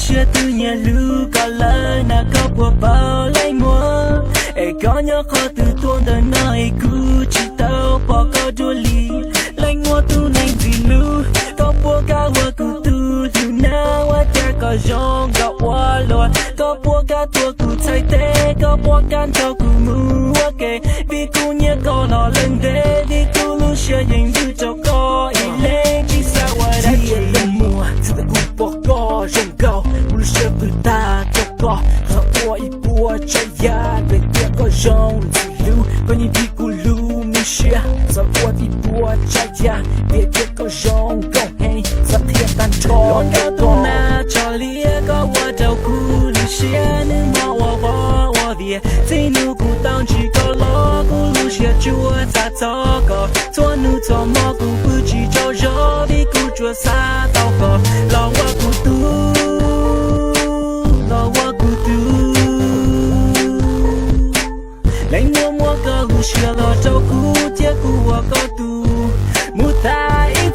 Chưa từ nhà lưu có lời nào có buộc bao lấy mua có nhớ khó từ tuôn đời nơi cứ chỉ tao bỏ có đua lì lấy mua tu này gì lưu có buộc cả hoa cứ tu lưu nào ở đây có giông có hoa loa có buộc cả tua cứ thay thế có buộc cả cho cứ mưa ok vì cứ nhớ có nó lên thế đi cứ lưu share những thứ cho có ý lên chỉ sao ở đây chỉ là mùa sự ta cũng bỏ có rồng cao lu share từ ta cho có họ qua ít bùa chạy ya về kia có giông lưu có những đi cứ lưu mi share sao qua ít bùa chạy ya về kia có giông có hay sắp thiệt tan trò lo tu na cho lia có qua đầu cứ lu share nên mau qua về chỉ nu cứ tao chỉ có lo cứ lu share chua ta cho có cho nu cho mò cứ chỉ cho gió đi cứ chua xa tao có lo qua cứ tu lấy mua có lu share lo cho cứ tiếc cứ qua có tu mu ta ít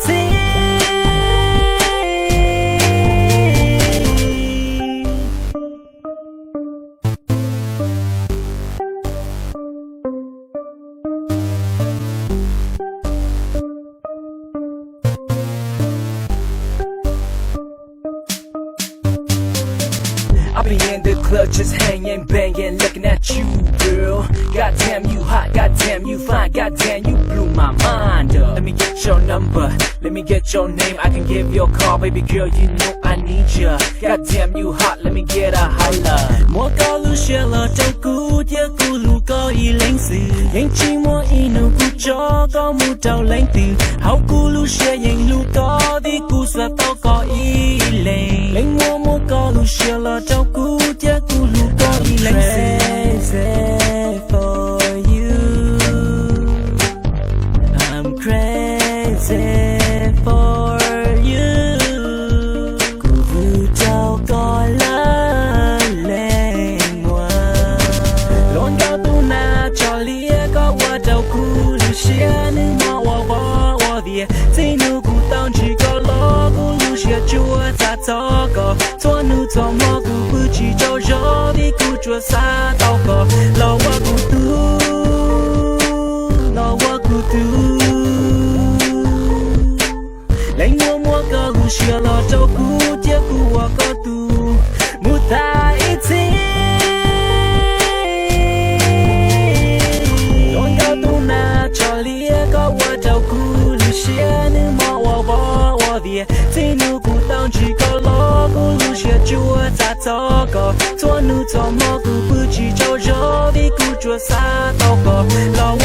I'll be in the club just hanging, banging, looking at you, girl. Goddamn you hot, goddamn you fine, goddamn you blew my mind up. Let me get your number, let me get your name. I can give you a call, baby girl, you know I need ya. Goddamn you hot, let me get a holla. Mua có lu share lo trong cú, tiếc cú lu có ý lãnh sự. Anh chỉ mua ý nụ cú cho có mu trao lãnh tình. Hậu cú lu share anh lu có đi cú xoa tao có ý lãnh. Lãnh mua có lu share lo trong cú tiếc cú lu có ý lãnh sự. Crazy for you, I'm crazy for you. Cú vu trao có lớn lên ngoa. Lon cao tu na cho lia có qua đầu cú lu share nên mau qua về. Chỉ nu cú tao chỉ có lo cú lu share chua ta cho có. Cho nu cho mò cú chỉ cho gió đi cú chua xa tao có. Lo qua cú tu, lo qua cú tu. Lấy mua có lu share lo cho cú tiếc cú qua có tu. Mu ta ít Lon cao tu na cho lia có qua đầu cú lu share nên mau qua về. Chỉ nu cú tao chỉ có lo cú lu share chua ta cho có. Cho nu cho mò cú chỉ cho gió đi cú chua xa tao có. Lo